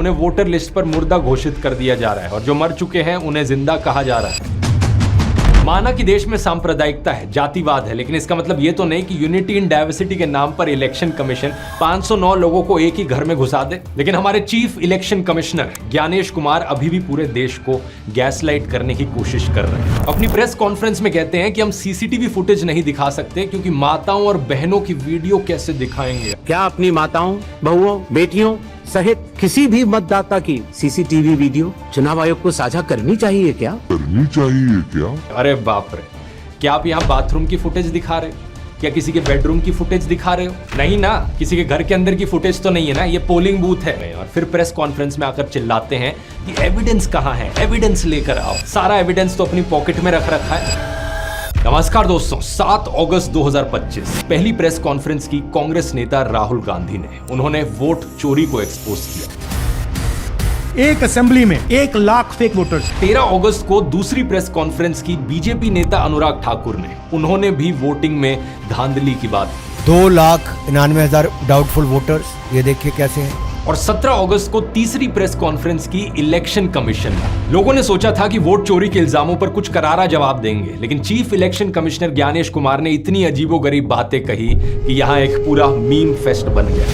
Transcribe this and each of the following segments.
उन्हें voter list पर मुर्दा घोषित कर दिया जा रहा है और जो मर चुके हैं उन्हें जिंदा कहा जा रहा है। माना कि देश में सांप्रदायिकता है, जातिवाद है, लेकिन इसका मतलब ये तो नहीं कि यूनिटी इन डाइवर्सिटी के नाम पर इलेक्शन कमीशन 509 लोगों को एक ही घर में घुसा दे। लेकिन हमारे chief election commissioner Gyanesh Kumar अभी भी पूरे देश को गैसलाइट करने की कोशिश कर रहे हैं। अपनी प्रेस कॉन्फ्रेंस में कहते हैं कि हम सीसीटीवी फुटेज नहीं दिखा सकते क्योंकि माताओं और बहनों की वीडियो कैसे दिखाएंगे। क्या अपनी माताओं, बहुओं, बेटियों सहित किसी भी मतदाता की सीसीटीवी वीडियो चुनाव आयोग को साझा करनी चाहिए क्या? अरे बाप रे, क्या आप यहाँ बाथरूम की फुटेज दिखा रहे हो? क्या किसी के बेडरूम की फुटेज दिखा रहे हो? नहीं ना, किसी के घर के अंदर की फुटेज तो नहीं है ना, ये पोलिंग बूथ है। और फिर प्रेस कॉन्फ्रेंस में आकर चिल्लाते हैं कि एविडेंस कहाँ है, एविडेंस लेकर आओ। सारा एविडेंस तो अपनी पॉकेट में रख रखा है। नमस्कार दोस्तों, 7 अगस्त 2025 पहली प्रेस कॉन्फ्रेंस की कांग्रेस नेता राहुल गांधी ने। उन्होंने वोट चोरी को एक्सपोज किया। एक असेंबली में 1 लाख फेक वोटर्स। 13 अगस्त को दूसरी प्रेस कॉन्फ्रेंस की बीजेपी नेता अनुराग ठाकुर ने। उन्होंने भी वोटिंग में धांधली की बात की। 2,99,000 डाउटफुल वोटर्स, ये देखिए कैसे हैं। और 17 अगस्त को तीसरी प्रेस कॉन्फ्रेंस की इलेक्शन कमीशन में। लोगों ने सोचा था कि वोट चोरी के इल्जामों पर कुछ करारा जवाब देंगे, लेकिन chief election commissioner Gyanesh Kumar ने इतनी अजीबोगरीब बातें कही कि यहां एक पूरा मीम फेस्ट बन गया।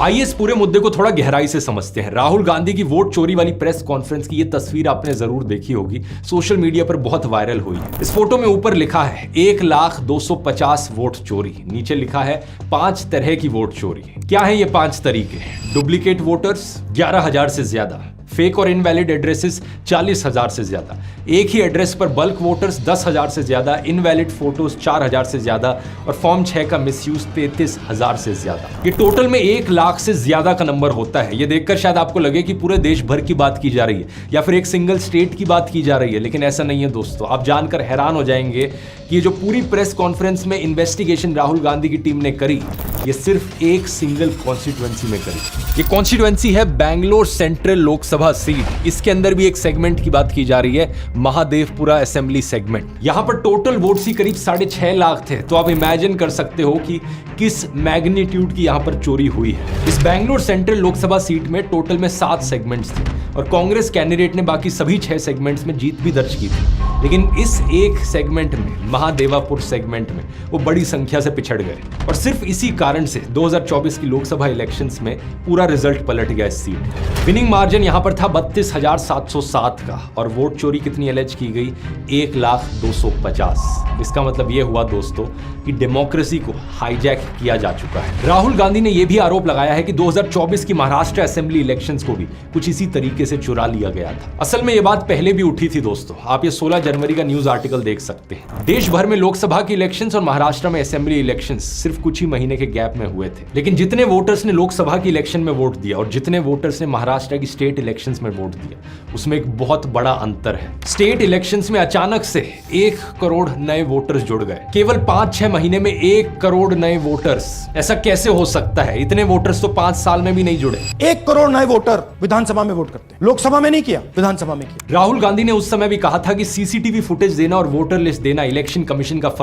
आइए इस पूरे मुद्दे को थोड़ा गहराई से समझते हैं। राहुल गांधी की वोट चोरी वाली प्रेस कॉन्फ्रेंस की ये तस्वीर आपने जरूर देखी होगी, सोशल मीडिया पर बहुत वायरल हुई है। इस फोटो में ऊपर लिखा है 1,250 वोट चोरी, नीचे लिखा है 5 तरह की वोट चोरी। क्या है ये 5 तरीके? डुप्लीकेट वोटर्स 11,000 से ज्यादा, फेक और इनवैलिड एड्रेसेस 40,000 से ज्यादा, एक ही एड्रेस पर बल्क वोटर्स 10,000 से ज्यादा, इनवैलिड फोटोज 4,000 से ज्यादा और फॉर्म 6 का मिसयूज 33,000 से ज्यादा। ये टोटल में 1 लाख से ज्यादा का नंबर होता है। ये देखकर शायद आपको लगे कि पूरे देश भर की बात की जा रही है या फिर एक सिंगल स्टेट की बात की जा रही है, लेकिन ऐसा नहीं है दोस्तों। आप जानकर हैरान हो जाएंगे कि ये जो पूरी प्रेस कॉन्फ्रेंस में इन्वेस्टिगेशन राहुल गांधी की टीम ने करी, ये सिर्फ एक सिंगल कॉन्स्टिट्यूएंसी में करी। ये कॉन्स्टिट्यूएंसी है बैंगलोर सेंट्रल लोकसभा सीट। इसके अंदर भी एक सेगमेंट की बात की जा रही है, महादेवपुरा असेंबली सेगमेंट। यहां पर टोटल वोट्स ही करीब 6.5 लाख थे। तो आप इमेजिन कर सकते हो कि किस मैग्नीट्यूड की यहां पर चोरी हुई है। इस बैंगलोर सेंट्रल लोकसभा सीट में टोटल में 7 सेगमेंट्स थे और कांग्रेस कैंडिडेट ने बाकी सभी 6 सेगमेंट्स में जीत भी दर्ज की थी। लेकिन इस एक सेगमेंट में, महादेवापुर सेगमेंट में, वो बड़ी संख्या से पिछड़ गए और सिर्फ इसी कारण से 2024 की लोकसभा इलेक्शंस में पूरा रिजल्ट पलट गया इस सीट। विनिंग मार्जिन यहां पर था 32,707 का और वोट चोरी कितनी एलेज की गई? 1,250,000। इसका मतलब यह हुआ दोस्तों कि डेमोक्रेसी को हाईजैक किया जा चुका है। राहुल गांधी ने यह भी आरोप लगाया है कि 2024 की महाराष्ट्र असेंबली इलेक्शंस को भी कुछ इसी तरीके से चुरा लिया गया था। असल में यह बात पहले भी उठी थी दोस्तों। आप ये 16 जनवरी का न्यूज आर्टिकल देख सकते हैं। देश भर में लोकसभा की इलेक्शंस और महाराष्ट्र में असेंबली इलेक्शंस सिर्फ कुछ ही महीने के गैप में हुए थे, लेकिन जितने वोटर्स ने लोकसभा की इलेक्शन में वोट दिया और जितने वोटर्स ने महाराष्ट्र की स्टेट इलेक्शंस में वोट दिया, उसमें एक बहुत बड़ा अंतर है। स्टेट इलेक्शंस में अचानक से 1 करोड़ नए वोटर्स जुड़ गए। केवल 5-6 महीने में 1 करोड़ नए वोटर्स। ऐसा कैसे हो सकता है? इतने वोटर्स तो 5 साल में भी नहीं जुड़े। 1 करोड़ नए वोटर विधानसभा में वोट करते हैं, लोकसभा में नहीं किया, विधानसभा में किया। राहुल गांधी ने उस समय भी कहा था कि सीसीटीवी फुटेज देना और वोटर लिस्ट देना इलेक्शन कमीशन का